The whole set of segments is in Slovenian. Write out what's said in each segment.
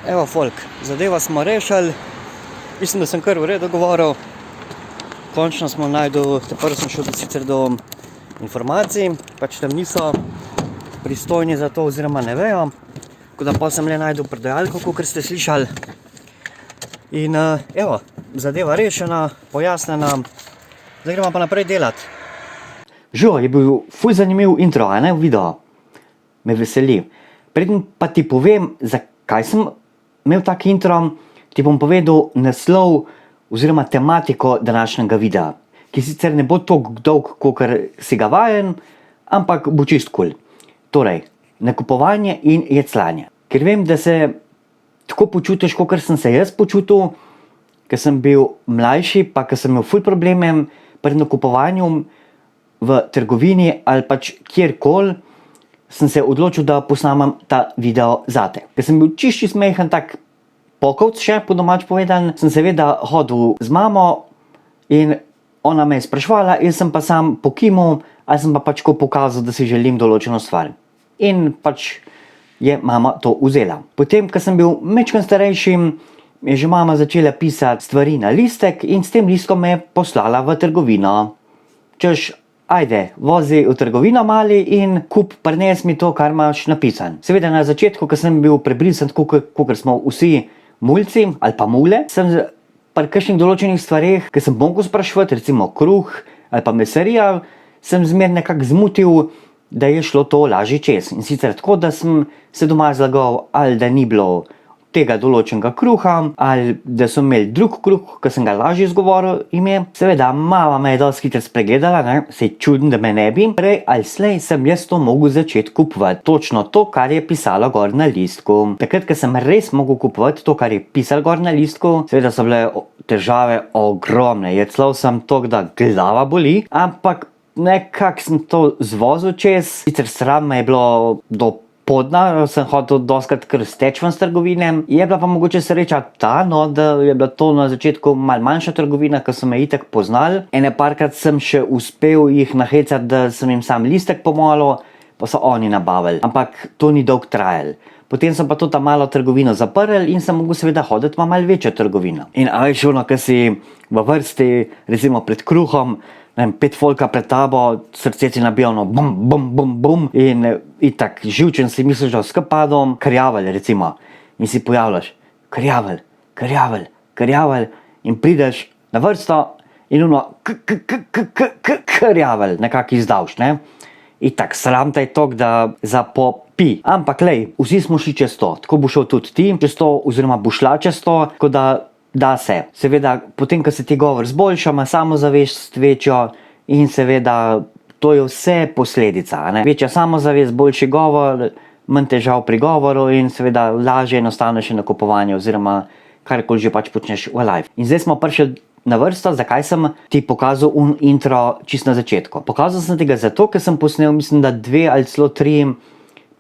Evo, folk, zadeva smo rešili. Mislim, da sem kar v redu govoril. Končno smo našli, prvo sem šel sicer do informacij, pač tam niso pristojni za to oziroma ne vejo. Tako da pa sem le našel prodajalko, kakor ste slišali. In evo, zadeva rešena, pojasnjena. Zdaj gremo pa naprej delati. Žo, je bil ful zanimiv intro, a ne, video. Me veseli. Preden pa ti povem, zakaj sem imel tak intro, ti bom povedal naslov oziroma tematiko današnjega videa, ki sicer ne bo toliko dolg, kakor si ga vajen, ampak bo čist kul. Torej, nakupovanje in jecljanje. Ker vem, da se tako počutiš, kakor sem se jaz počutil, ker sem bil mlajši, pa ker sem imel ful probleme pri nakupovanju v trgovini ali pač kjerkoli, sem se odločil, da posnamem ta video zate. Ker sem bil čišči smehen, tak pokovc še, po domač povedan, sem seveda hodil z mamo in ona me je spraševala, jaz sem pa sam pokimal, ali sem pa pač ko pokazal, da si želim določeno stvar. In pač je mama to vzela. Potem, ko sem bil majčkeno starejši, je že mama začela pisati stvari na listek in s tem listkom me je poslala v trgovino. Češ, ajde, vozi v trgovino mali in prines mi to, kar imaš napisan. Seveda na začetku, ko sem bil prebrisan, kakor smo vsi mulci ali pa mule, sem pri kakšnih določenih stvareh, ki sem mogel spraševati, recimo kruh ali pa mesarija, sem zmer nekako zmutil, da je šlo to lažje čez. In sicer tako, da sem se doma zlagal, ali da ni bilo tega določenega kruha, ali da so imeli drug kruh, ki sem ga lažje izgovoril ime. Seveda, mama me je dosti hitro spregledala, ne? Se čudim, da me ne bi. Prej ali slej sem jaz to mogel začeti kupovati. Točno to, kar je pisalo gor na listku. Takrat, ko sem res mogel kupovati to, kar je pisalo gor na listku, seveda so bile težave ogromne. Jecljal sem to, da glava boli, ampak nekako sem to zvozil čez. Sicer sram me je bilo do podna, sem hotel doskrat kar steč ven z trgovine. Je bila pa mogoče sreča ta, no, da je bila to na začetku malo manjša trgovina, ki so me itak poznali. Ene parkrat sem še uspel jih nahecati, da sem jim sam listek pomolil, pa so oni nabavili. Ampak to ni dolgo trajalo. Potem sem pa to ta malo trgovino zaprl in sem mogel seveda hoditi v malo večjo trgovino. In a veš ono, ko si v vrsti, recimo pred kruhom, 5 folka pred tabo, srce ti nabija ono bum, bum, bum, bum in itak živčen si misliš, da skapadom, krjavelj recimo. In si pojavljaš, krjavelj in prideš na vrsto in ono krjavelj nekako izdavš, ne. Itak sram te je tok, da zapopi. Ampak lej, vsi smo šli čez to, tako bo šel tudi ti čez to oziroma bo šla čez to, tako da se. Seveda, potem, ko se ti govor zboljša, ima samozavest večjo in seveda, to je vse posledica, ne. Večja samozavest, boljši govor, manj težav pri govoru in seveda lažje enostavnejše nakupovanje oziroma karkoli že pač počneš v life. In zdaj smo prišli na vrsto, zakaj sem ti pokazal intro čisto na začetku. Pokazal sem tega zato, ker sem posnel, mislim, da 2 ali celo 3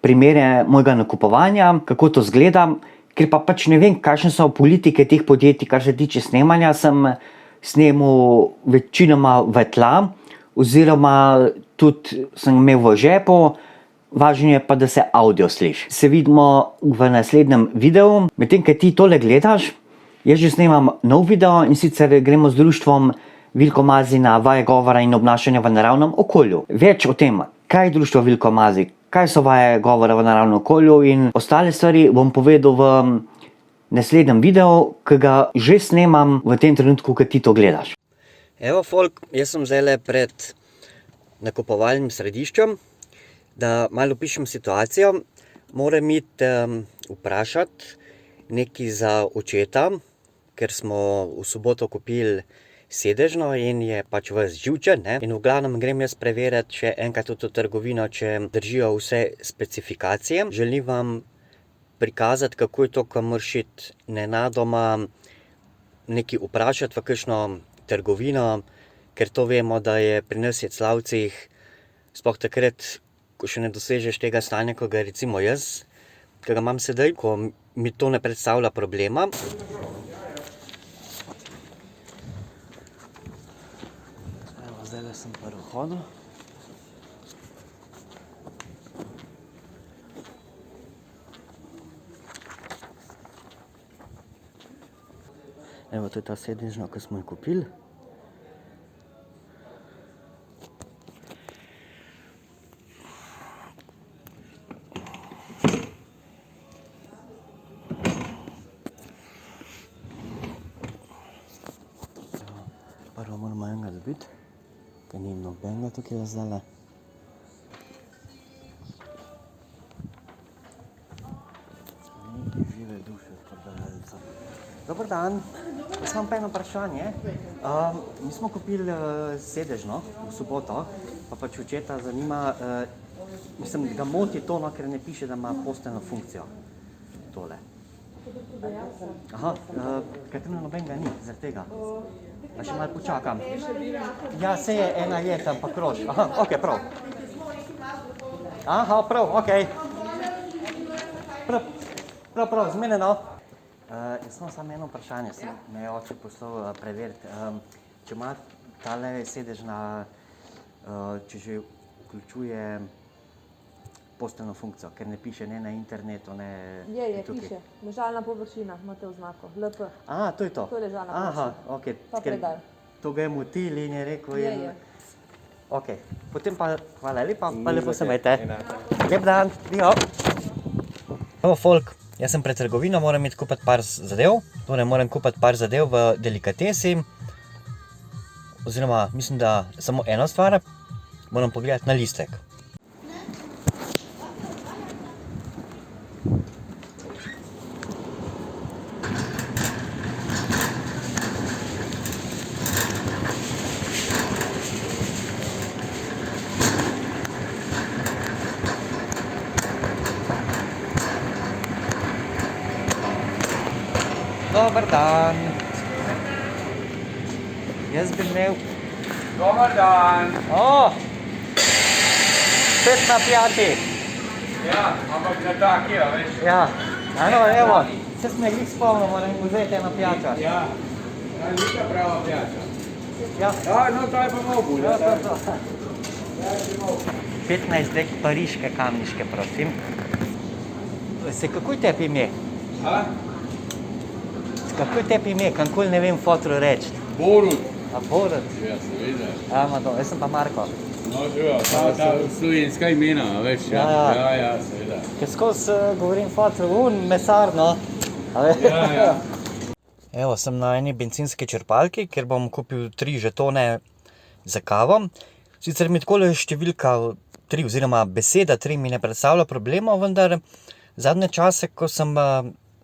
primere mojega nakupovanja, kako to zgleda. Ker pa pač ne vem, kakšne so politike teh podjetij, kar se tiče snemanja, sem snemal večinoma v tla, oziroma tudi sem imel v žepu, važno je pa, da se audio sliši. Se vidimo v naslednjem videu. Medtem, ko ti tole gledaš, jaz že snemam nov video in sicer gremo z društvom Vilko Mazij na vaje govora in obnašanja v naravnem okolju. Več o tem, kaj je društvo Vilko Mazij, kaj so vaje govora v naravnem okolju in ostale stvari bom povedal v naslednjem videu, ki ga že snemam v tem trenutku, ko ti to gledaš. Evo, folk, jaz sem zdajle pred nakupovalnim središčem, da malo opišem situacijo. Moram iti vprašati nekaj za očeta, ker smo v soboto kupili sedežno in je pač ves živčen, ne. In v glavnem grem jaz preverjati še enkrat v to trgovino, če držijo vse specifikacije. Želim vam prikazati, kako je to, ko moraš iti nenadoma nekaj vprašati v kakšno trgovino, ker to vemo, da je pri nas jecljavcih, sploh takrat, ko še ne dosežeš tega stanja, ko ga recimo jaz, ki ga imam sedaj, ko mi to ne predstavlja problema. Zdajle sem pri vhodu. Evo, to je ta sedežna, ki smo jo kupili. Prvo moramo enega dobiti, ker ni nobenega tukaj zdajle. Žive duše prodajalca. Dober dan, jaz imam pa eno vprašanje. Mi smo kupili sedežno v soboto, pa pač očeta zanima, mislim, ga moti to, no, ker ne piše, da ima posteljno funkcijo. Tole. Aha, ker tam nobenega ni, zaradi tega. Pa še malo počakam. Ja, se je, ena je tam pa krož. Aha, ok, prav. Aha, prav, ok. Prav, zmenjeno. Jaz imam samo eno vprašanje, sem me je oče poslal preveriti. Če ima tale sedežna, če že vključuje posteljno funkcijo, ker ne piše ne na internetu, ne Je, tukaj. piše. Ležalna površina, imate oznako, LP. A, to je to? To je ležalna Aha, površina. ok. Pa ker predal. To ga je motil in je rekel... Je. Ok, potem pa hvala lepa, pa lepo se imejte. Lep dan, dio. Evo, folk, jaz sem pred trgovino, moram iti kupiti par zadev. Torej, moram kupiti par zadev v delikatesi. Oziroma, mislim, da samo eno stvar. Moram pogledati na listek. Dober dan. Jaz bi imel... Dobar dan. O! Spet na piati. Ja, ampak na taki, a veš. Ja, ano, evo. Se sem glih spomnil, moram vzeti eno pijačo. Ja, neka prava pijača. Ja, Ja, no, to je pa mogu, ja, ja. to. 15 dek pariške kamniške, prosim. Se kako je tebi ime? A? Kako je tebi ime? Kankoli ne vem fotru reči. Borut. A Borut? Ja, seveda. Ja, Mado, jaz sem pa Marko. No, živa, ta slovenska imena, a veš. Ja, seveda. Ker skozi govorim fotru, mesar, no. A veš? Ja. Evo, sem na eni bencinski črpalki, kjer bom kupil 3 žetone za kavo. Sicer mi takole številka 3 oziroma beseda 3 mi ne predstavlja problemov, vendar zadnje čase, ko sem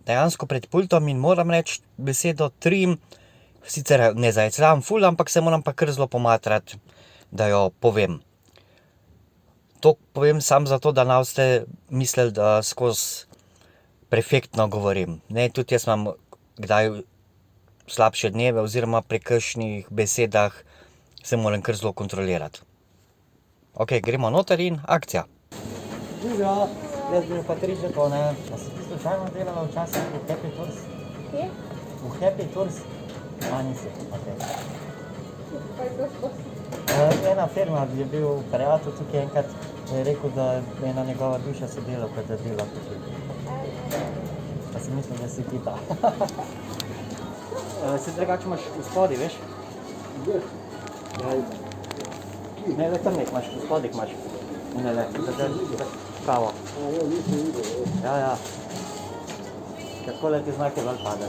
dejansko pred pultom in moram reči besedo 3, sicer ne zajecljam ful, ampak se moram pa kar zelo pomatrati, da jo povem. To povem samo zato, da ne boste mislili, da skozi perfektno govorim. Ne, tudi jaz imam kdaj slabše dneve oziroma pri kakšnih besedah se moram kar zelo kontrolirati. Ok, gremo noter in akcija. Živijo, jaz bi pa 3 žetone. A si ti slučajno delala včasih v Happy Tours? Kje? V Happy Tours? A, nisi, ok. Pa je to sploh. Ena firma je bil prijatelj tukaj enkrat, je rekel, da je ena njegova bivša sodelavka, da dela tukaj. Pa sem mislil, da si ti ta. Se drugače imaš v spodi, veš? Ne, le tam nek imaš, v spodih imaš. Ne, le, za kavo. Ja. Kako le ti znake vel pade.